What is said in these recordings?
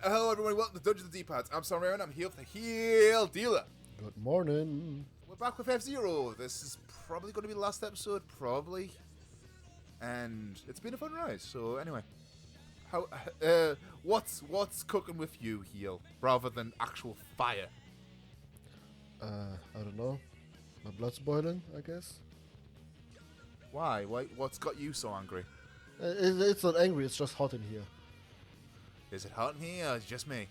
Hello everyone, welcome to Dungeons & D-Pads. I'm Sam Aaron, I'm here with the Heal Dealer. Good morning. We're back with F-Zero. This is probably going to be the last episode, probably. And it's been a fun ride, so anyway. What's cooking with you, Heal, rather than actual fire? I don't know. My blood's boiling, I guess. Why? What's got you so angry? It's not angry, it's just hot in here. Is it hot in here or is it just me?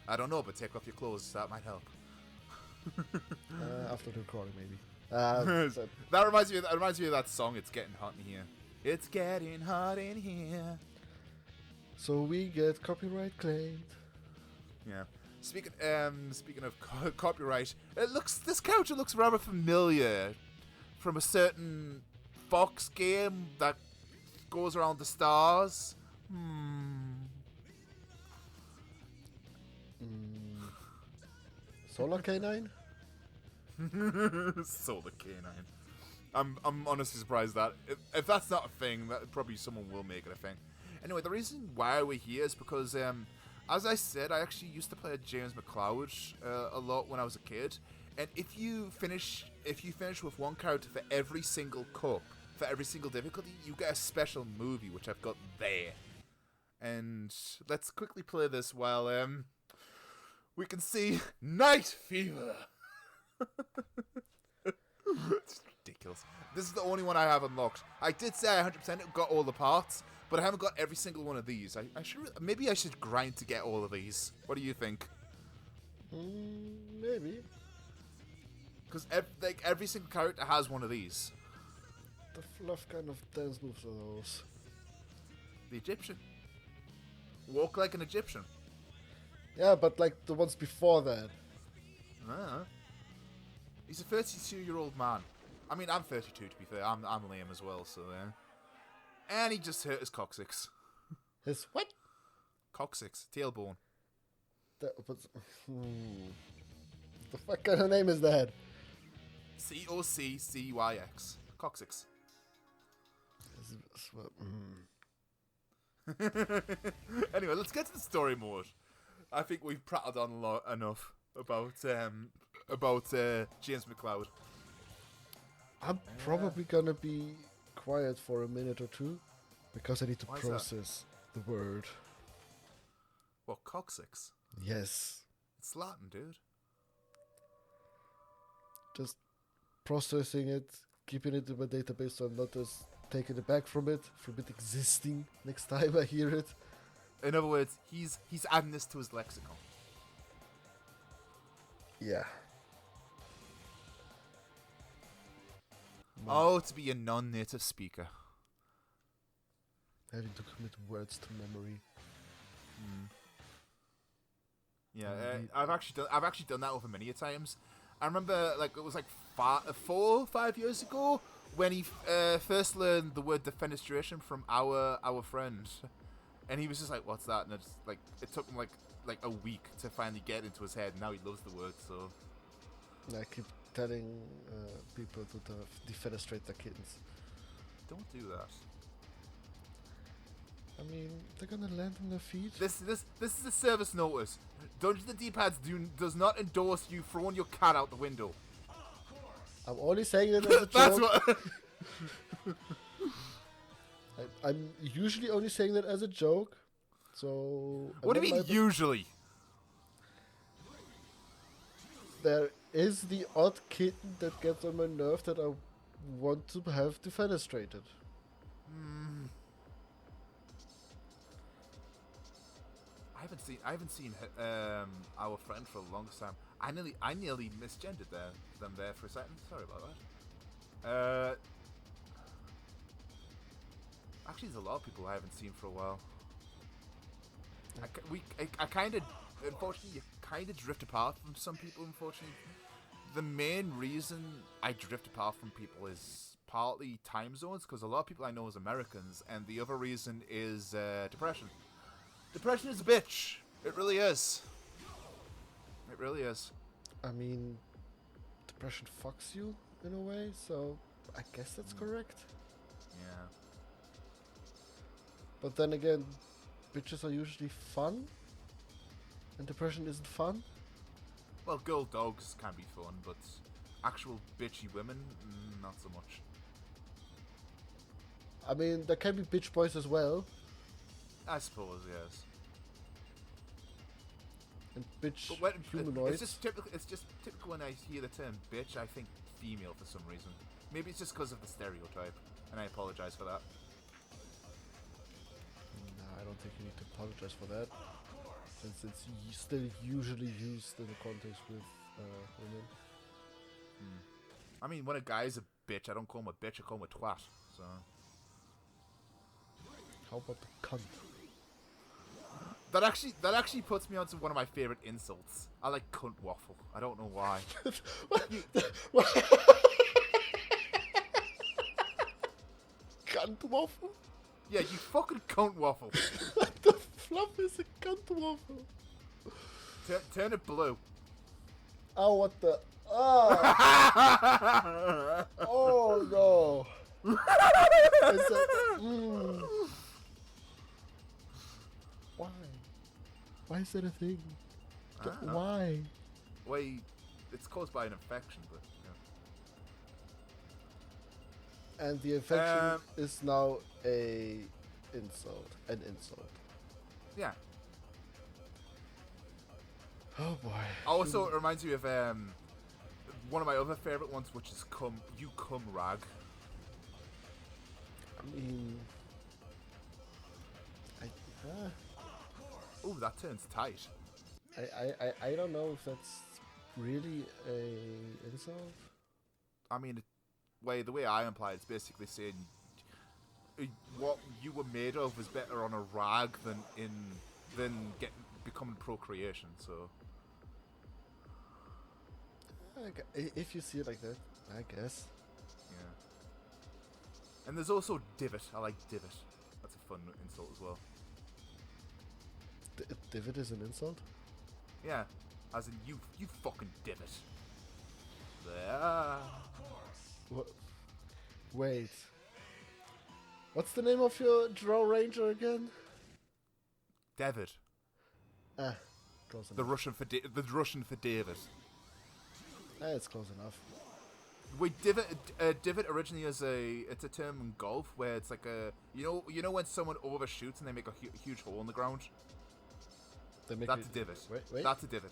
I don't know, but take off your clothes, that might help. After the recording, maybe. That reminds me of that song, It's Getting Hot in Here. It's getting hot in here. So we get copyright claimed. Yeah. Speaking of copyright, this character looks rather familiar from a certain Fox game that goes around the stars. Solar Canine? Solar Canine. I'm honestly surprised that if that's not a thing, that probably someone will make it a thing. Anyway, the reason why we're here is because, as I said, I actually used to play James McCloud a lot when I was a kid. And if you finish with one character for every single cup, for every single difficulty, you get a special movie, which I've got there. And let's quickly play this while we can see Night Fever. It's ridiculous. This is the only one I have unlocked. I did say I 100% got all the parts, but I haven't got every single one of these. Maybe I should grind to get all of these. What do you think? Maybe. Because every single character has one of these. The fluff kind of dance moves are those. The Egyptian. Walk like an Egyptian. Yeah, but like the ones before that. He's a 32-year-old man. I mean, I'm 32 to be fair. I'm lame as well, so yeah. And he just hurt his coccyx. His what? Coccyx, tailbone. The fuck kind of name is that? Coccyx. Coccyx. Anyway, let's get to the story mode. I think we've prattled on enough about James McCloud. I'm probably gonna be quiet for a minute or two because I need to process the word. What, coccyx? Yes. It's Latin, dude. Just processing it, keeping it in my database so I'm not just taking it back from it existing next time I hear it. In other words, he's adding this to his lexicon. Yeah. Oh, to be a non-native speaker. Having to commit words to memory. Yeah, I've actually done that over many times. I remember, like, it was like 4 or 5 years ago when he first learned the word defenestration from our friend, and he was just like, "What's that?" And it's like it took him like a week to finally get into his head. And now he loves the word. So I keep telling people to defenestrate their kittens. don't do that. I mean, they're gonna land on their feet. This is a service notice. Dungeons & D-Pads does not endorse you throwing your cat out the window. I'm only saying it as a joke. That's what. I'm usually only saying that as a joke. So. What do you mean usually? There is the odd kitten that gets on my nerve that I want to have defenestrated. I haven't seen our friend for the longest time. I nearly misgendered them there for a second. Sorry about that. Actually, there's a lot of people I haven't seen for a while. Unfortunately, you kind of drift apart from some people. Unfortunately, the main reason I drift apart from people is partly time zones, because a lot of people I know is Americans, and the other reason is depression. Depression is a bitch. It really is. It really is. I mean, depression fucks you in a way, so I guess that's correct. Yeah. But then again, bitches are usually fun. And depression isn't fun? Well, girl dogs can be fun, but actual bitchy women, not so much. I mean, there can be bitch boys as well. I suppose, yes. And bitch But when, humanoids. it's just typical when I hear the term bitch, I think female for some reason. Maybe it's just because of the stereotype, and I apologize for that. Nah, I don't think you need to apologize for that. Since it's still usually used in the context with women. I mean, when a guy's a bitch, I don't call him a bitch, I call him a twat. So. How about the cunt? That actually puts me onto one of my favorite insults. I like cunt waffle. I don't know why. Cunt waffle? Yeah, you fucking cunt waffle. What the fluff is a cunt waffle? Turn it blue. Oh, what the? Oh! Oh no! Is that, Why? Why is that a thing? Why? Why? It's caused by an infection, but yeah. And the infection is now a insult. An insult. Yeah. Oh boy. Also, it reminds me of one of my other favorite ones, which is you cum rag. I mean, Ooh, that turns tight. I don't know if that's really a insult. I mean, the way I imply it's basically saying what you were made of is better on a rag than becoming procreation. So, if you see it like that, I guess. Yeah. And there's also divot. I like divot. That's a fun insult as well. Divot is an insult? Yeah, as in you fucking divot. There. What? Wait. What's the name of your Drow Ranger again? David. Close enough. The Russian for David. It's close enough. Wait, divot originally is it's a term in golf where it's like you know when someone overshoots and they make a huge hole in the ground. That's a divot. Wait. That's a divot.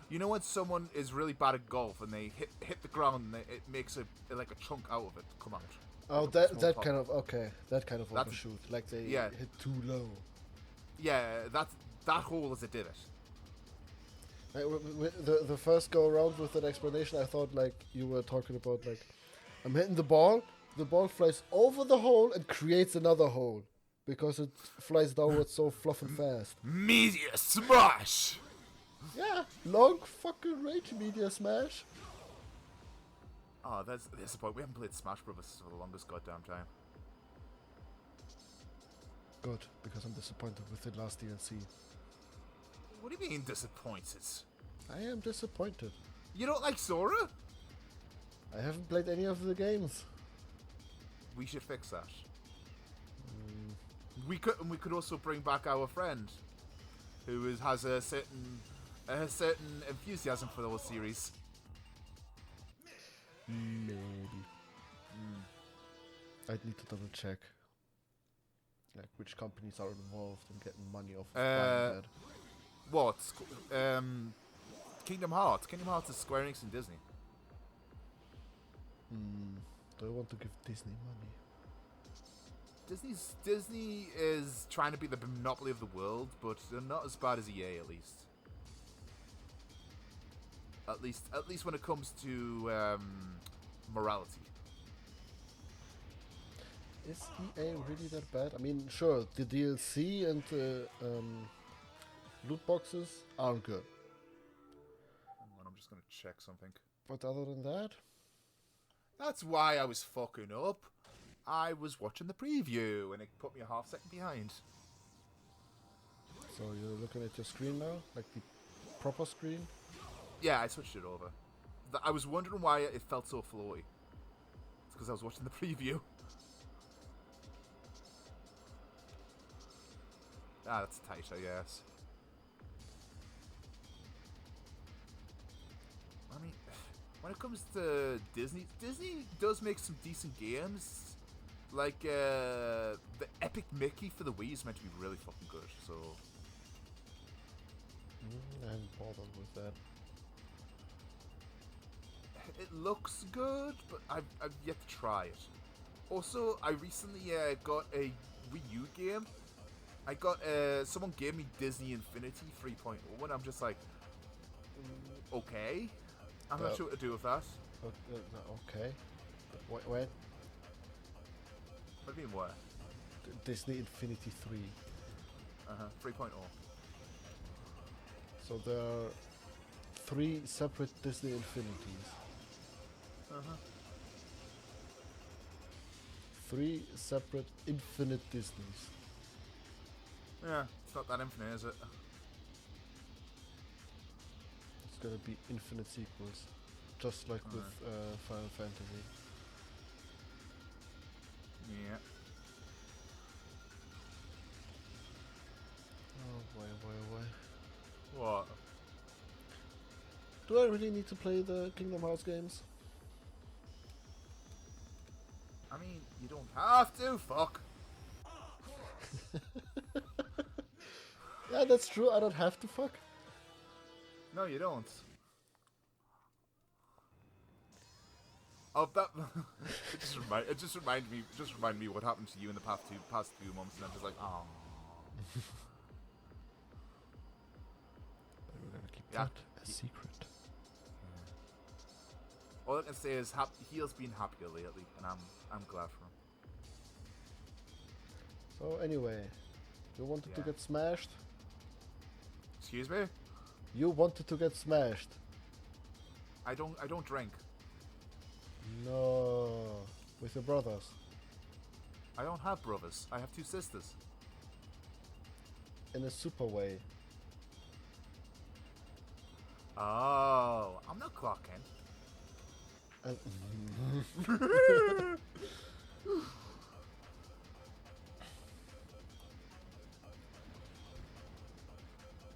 You know when someone is really bad at golf and they hit the ground and it makes like a chunk out of it come out. Oh, like that kind of That's overshoot, like they yeah. hit too low. Yeah, that hole is a divot. The first go around with that explanation, I thought like you were talking about like I'm hitting the ball flies over the hole and creates another hole because it flies downwards so fluff and fast. Media smash. Yeah, long fucking range media smash. Oh, there's the point. We haven't played Smash Brothers for the longest goddamn time. Good, because I'm disappointed with the last DLC. What do you mean disappointed? I am disappointed. You don't like Sora? I haven't played any of the games. We should fix that. We could also bring back our friend, who has a certain enthusiasm for the whole series. Maybe. I'd need to double check. Like which companies are involved in getting money off of buying that. What? Kingdom Hearts. Kingdom Hearts is Square Enix and Disney. Do I want to give Disney money? Disney is trying to be the monopoly of the world, but they're not as bad as EA at least. At least when it comes to morality. Is EA really that bad? I mean, sure, the DLC and the loot boxes are good. Hang on, I'm just gonna check something. But other than that, that's why I was fucking up. I was watching the preview and it put me a half second behind. So you're looking at your screen now, like the proper screen? Yeah, I switched it over. I was wondering why it felt so floaty. It's because I was watching the preview. That's tight, I guess. when it comes to Disney does make some decent games. Like the Epic Mickey for the Wii is meant to be really fucking good. So I haven't bothered with that. it looks good, but I've yet to try it. Also, I recently got a Wii U game. I got someone gave me Disney Infinity 3.0, and I'm just like, okay, I'm not sure what to do with that. Okay. When? What do you mean what? Disney Infinity 3. 3.0. So there are 3 separate Disney Infinities. 3 separate infinite Disneys. Yeah, it's not that infinite, is it? It's gonna be infinite sequels, just like with Final Fantasy. Yeah. Oh boy. What? Do I really need to play the Kingdom Hearts games? I mean, you don't have to, fuck. Yeah, that's true. I don't have to fuck. No, you don't. Oh, that it just reminded me what happened to you in the past 2 months, and I'm just like, oh. But we're gonna keep Yeah. that a secret. All I can say is he has been happier lately, and I'm glad for him. So anyway, you wanted to Yeah. get smashed? Excuse me? You wanted to get smashed? I don't drink. No. With your brothers? I don't have brothers. I have 2 sisters. In a super way. Oh, I'm not Clark Kent.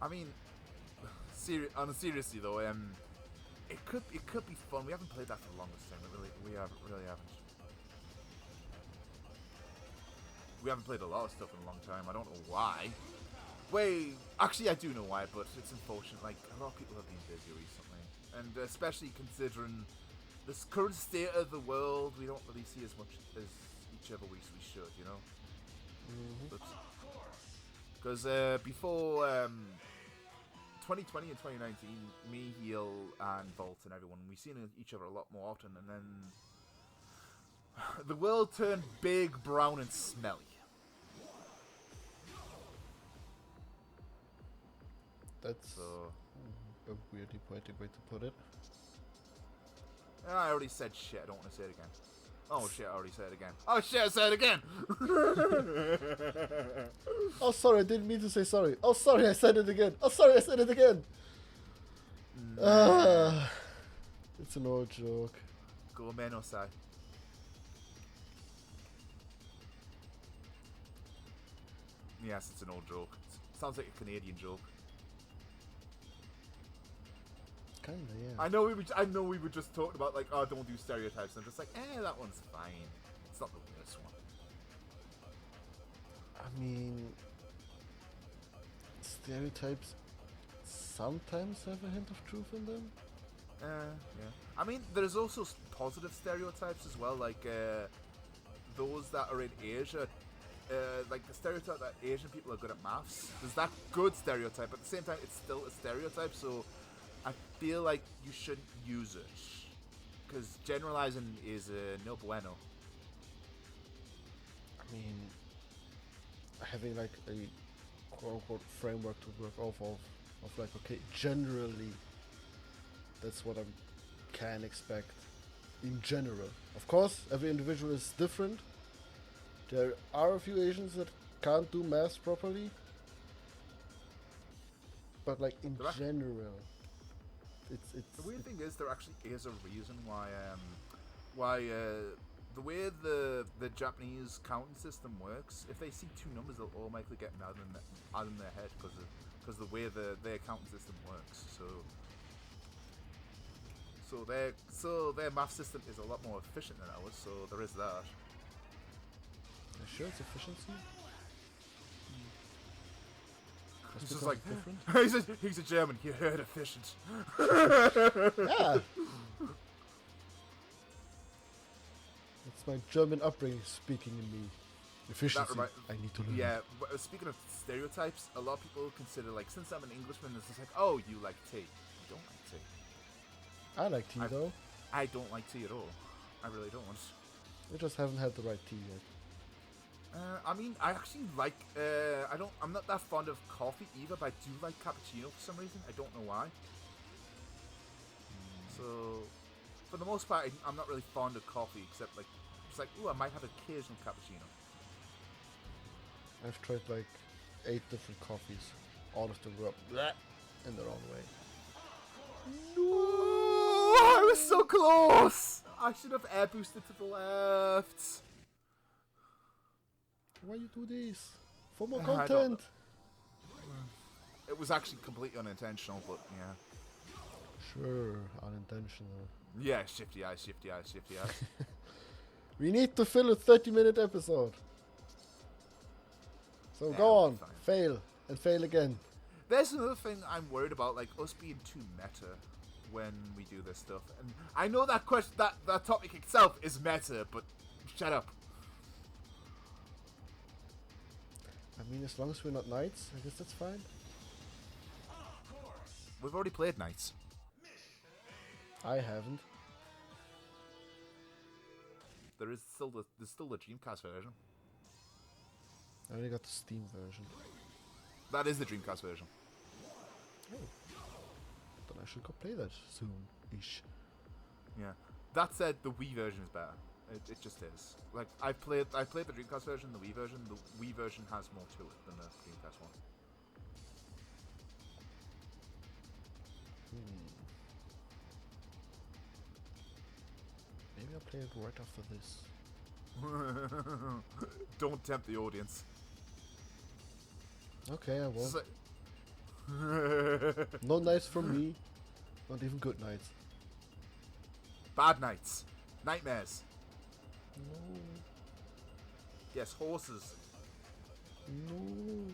I mean, seriously though, it could be fun. We haven't played that for the longest time. We really haven't. We haven't played a lot of stuff in a long time. I don't know why. Wait, actually I do know why, but it's unfortunate. Like, a lot of people have been busy recently, and especially considering this current state of the world, we don't really see as much as each other we should, you know. Because before 2020 and 2019, me, Heel, and Volt, and everyone, we seen each other a lot more often, and then the world turned big, brown, and smelly. That's So, a weirdly poetic way to put it. I already said shit. I don't want to say it again. Oh shit! I already said it again. Oh shit! I said it again. Oh, sorry, I didn't mean to say sorry. Oh, sorry, I said it again. Oh, sorry, I said it again. It's an old joke. Go menosai. Yes, it's an old joke. Sounds like a Canadian joke. Kinda, yeah. I know we were just talking about like, oh, don't do stereotypes. And I'm just like, that one's fine. It's not the worst one. I mean, stereotypes sometimes have a hint of truth in them. Yeah. I mean, there's also positive stereotypes as well, like those that are in Asia. Like the stereotype that Asian people are good at maths. There's that good stereotype, but at the same time, it's still a stereotype. So I feel like you shouldn't use it because generalizing is no bueno. I mean, having like a quote-unquote framework to work off of like, okay, generally, that's what I can expect in general. Of course, every individual is different. There are a few Asians that can't do maths properly, but like in general, it's. The weird thing is, there actually is a reason why the way the Japanese counting system works. If they see 2 numbers, they'll automatically get them out in their head because the way their counting system works. So So their math system is a lot more efficient than ours. So there is that. You sure it's efficiency? He's Just just like different? he's a German. He heard efficient. Yeah. It's my German upbringing speaking in me. Efficiency. I need to learn. Yeah. Speaking of stereotypes, a lot of people consider like since I'm an Englishman, it's just like, oh, you like tea. I don't like tea. I like tea though. I don't like tea at all. I really don't. We just haven't had the right tea yet. I mean, I actually like. I'm not that fond of coffee either, but I do like cappuccino for some reason. I don't know why. So, for the most part, I'm not really fond of coffee, except like, it's like, ooh, I might have occasional cappuccino. I've tried like 8 different coffees. All of them were bleh in their own way. No, I was so close. I should have air boosted to the left. Why you do this? For more I don't content. It was actually completely unintentional, but yeah. Sure, unintentional. Yeah, shifty eyes, shifty eyes, shifty eyes. We need to fill a 30-minute episode. So Yeah, go on, fine. fail and fail again. There's another thing I'm worried about, like us being too meta when we do this stuff. And I know that that topic itself is meta, but shut up. I mean, as long as we're not knights, I guess that's fine. We've already played Knights. I haven't. There's still the Dreamcast version. I only got the Steam version. That is the Dreamcast version. Oh. Then I should go play that soon-ish. Yeah. That said, the Wii version is better. It just is. Like I played the Dreamcast version, the Wii version. The Wii version has more to it than the Dreamcast one. Maybe I'll play it right after this. Don't tempt the audience. Okay, I won't. So- No nights from me. Not even good nights. Bad nights. Nightmares. No. Yes, horses. No.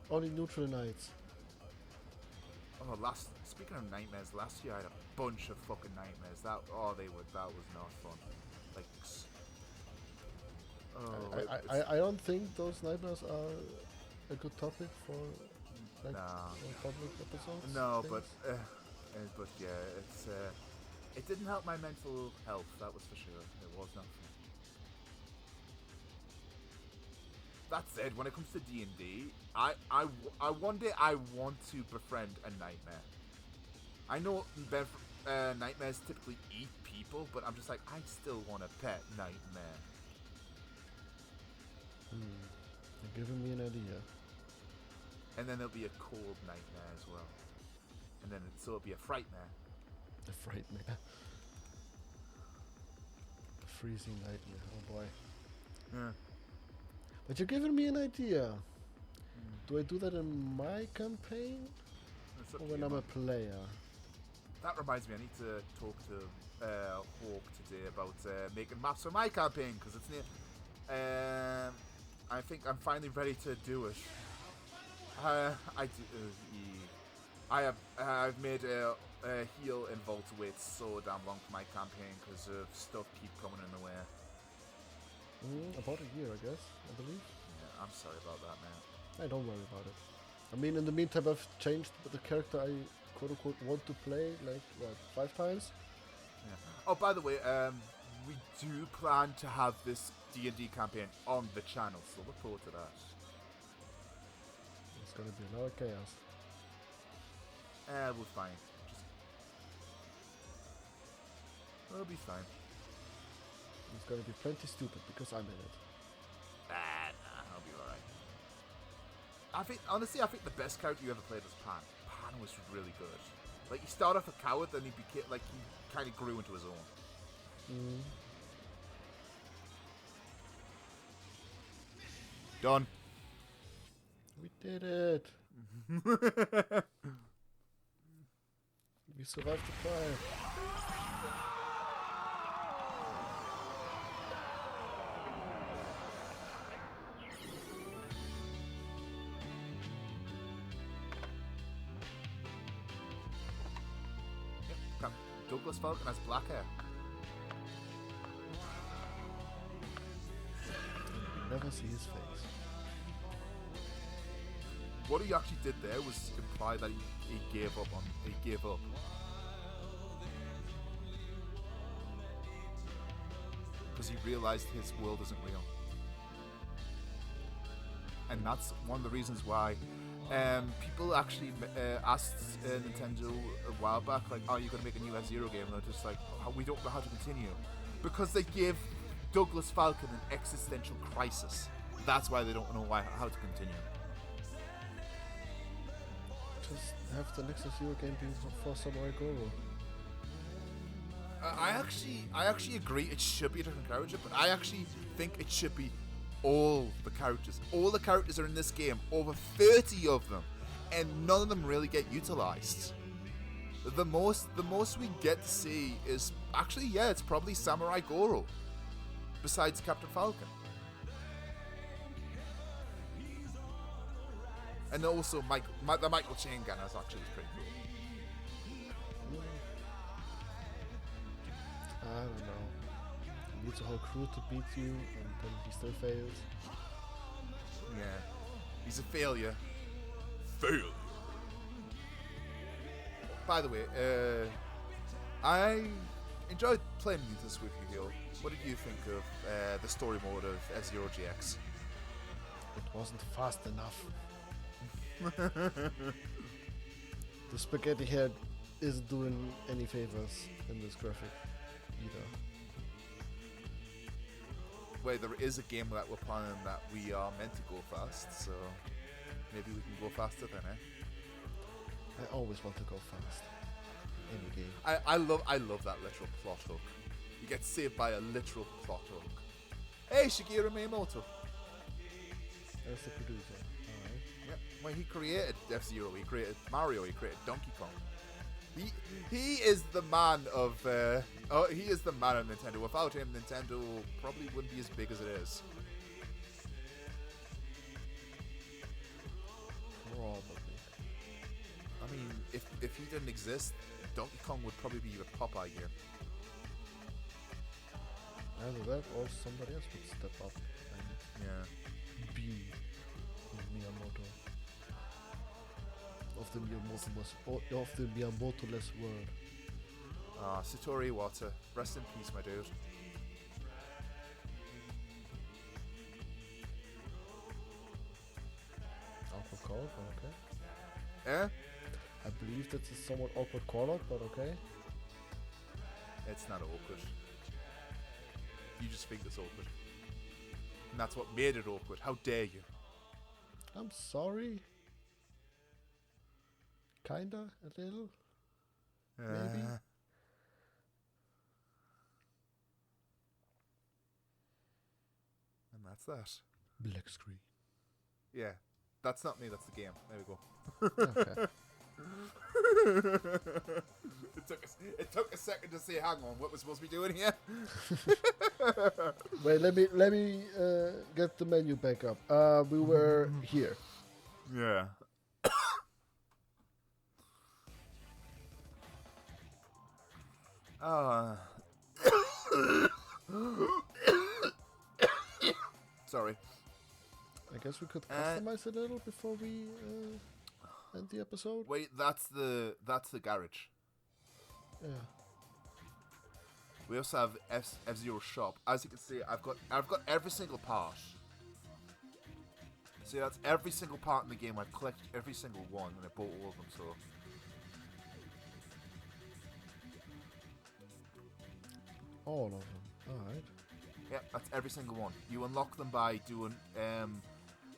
Only neutral nights. Oh, speaking of nightmares, last year I had a bunch of fucking nightmares. That was not fun. Like, I don't think those nightmares are a good topic for like nah. public episodes. No, things. but yeah, it didn't help my mental health. That was for sure. It was not fun. That said, when it comes to D&D, I one day I want to befriend a nightmare. I know nightmares typically eat people, but I'm just like, I still want a pet nightmare. You're giving me an idea. And then there'll be a cold nightmare as well. And then it'll be a frightmare. A frightmare. A freezing nightmare. Oh boy. Yeah. But you're giving me an idea. Do I do that in my campaign? Or when I'm a player? That reminds me, I need to talk to Hawk today about making maps for my campaign, because it's near. I think I'm finally ready to do it. I've made a heal and vault wait so damn long for my campaign because of stuff keep coming in the way. About a year, I guess. I believe. Yeah, I'm sorry about that, man. Hey, don't worry about it. I mean, in the meantime, I've changed the character I quote-unquote want to play, like, what, 5 times? Yeah. Oh, by the way, we do plan to have this D&D campaign on the channel, so look forward to that. It's gonna be a lot of chaos. We'll be fine. We'll be fine. It's gonna be plenty stupid because I'm in it. Nah, I'll be alright. I think the best character you ever played was Pan. Pan was really good. Like, he started off a coward, then he became, like, he kind of grew into his own. Done. We did it. We survived the fire. Yep. Douglas Falcon has black hair. You never see his face. What he actually did there was imply that he gave up. Because he realized his world isn't real. And that's one of the reasons why people actually asked Nintendo a while back, like, are you going to make a new F-Zero game? And they're just like, oh, we don't know how to continue. Because they give Douglas Falcon an existential crisis. That's why they don't know how to continue. Just have the next F-Zero game be for Samurai Goro. I actually agree it should be a different character, but I actually think it should be all the characters. All the characters are in this game, over 30 of them, and none of them really get utilized. The most we get to see is actually, yeah, it's probably Samurai Goro, besides Captain Falcon. And also the Michael Chain Gunner is actually pretty cool. I don't know. He needs a whole crew to beat you, and then he still fails. Yeah, he's a failure. Failure. By the way, I enjoyed playing this with you, Gil. What did you think of the story mode of F-Zero GX? It wasn't fast enough. The spaghetti head isn't doing any favors in this graphic either. Wait, there is a game that we're planning that we are meant to go fast, so maybe we can go faster then, eh? I always want to go fast in the game. I love that literal plot hook. You get saved by a literal plot hook. Hey, Shigeru Miyamoto. That's the producer. Alright. Yep. Well, he created F-Zero, he created Mario, he created Donkey Kong. He is the man of he is the man of Nintendo. Without him, Nintendo probably wouldn't be as big as it is. Probably. I mean, if he didn't exist, Donkey Kong would probably be a Popeye game. Either that or somebody else would step up and be Miyamoto. Of the Miyamoto-less world. Ah, Satoru Iwata. Rest in peace, my dude. Awkward call, but okay. Eh? I believe that's a somewhat awkward call-out, but okay. It's not awkward. You just think it's awkward. And that's what made it awkward. How dare you? I'm sorry. Kinda, a little. Maybe. And that's that. Black screen. Yeah. That's not me, that's the game. There we go. Okay. it took a second to say, hang on, what we're supposed to be doing here? Wait, let me get the menu back up. We were here. Yeah. Sorry. I guess we could customize it a little before we end the episode. Wait, that's the garage. Yeah. We also have F-Zero shop. As you can see, I've got every single part. See, that's every single part in the game. I've collected every single one, and I bought all of them. So. All of them. Alright. Yeah, that's every single one. You unlock them by doing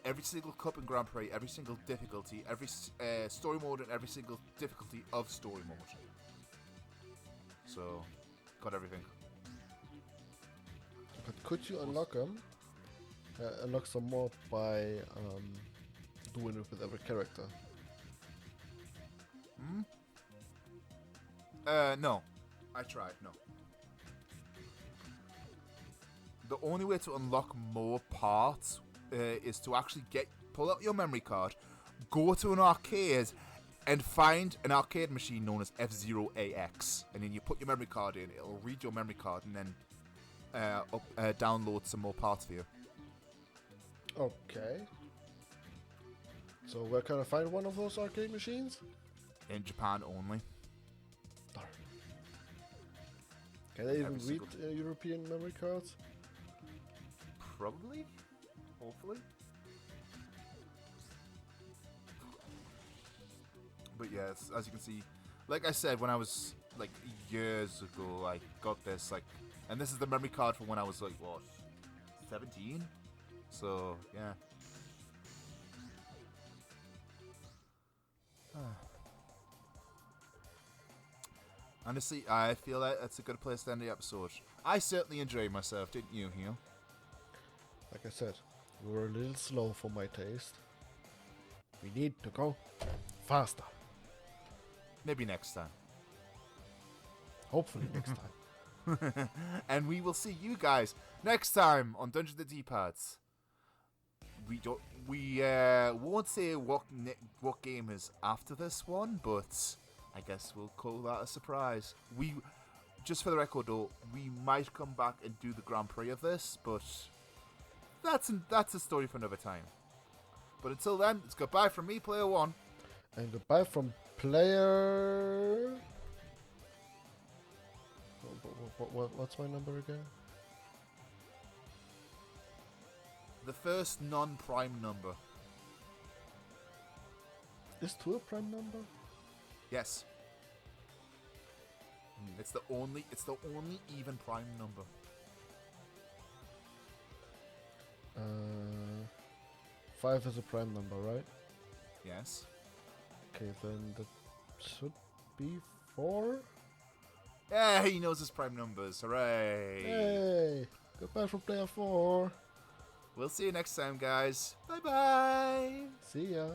every single cup in Grand Prix, every single difficulty, every story mode, and every single difficulty of story mode. So, got everything. But could you unlock them? Unlock some more by doing it with every character. No. I tried, no. The only way to unlock more parts is to actually pull out your memory card, go to an arcade, and find an arcade machine known as F-Zero AX. And then you put your memory card in, it'll read your memory card, and then download some more parts for you. Okay. So where can I find one of those arcade machines? In Japan only. Darn. Can I even read European memory cards? Probably. Hopefully. But yes, as you can see, like I said, when I was like years ago, I got this and this is the memory card from when I was like what, 17. So yeah. Honestly, I feel like that's a good place to end the episode. I certainly enjoyed myself, didn't you, Hugh? Like I said, we were a little slow for my taste. We need to go faster. Maybe next time. Hopefully next time. And we will see you guys next time on Dungeons and D-Pads. We won't say what game is after this one, but I guess we'll call that a surprise. Just for the record though, we might come back and do the Grand Prix of this, but that's a story for another time. But until then, it's goodbye from me, Player One. And goodbye from Player... What's my number again? The first non-prime number. Is 2 a prime number? Yes. It's the only even prime number. 5 is a prime number, right? Yes. Okay, then that should be 4. Yeah, he knows his prime numbers. Hooray! Hey! Goodbye from Player 4. We'll see you next time, guys. Bye-bye! See ya.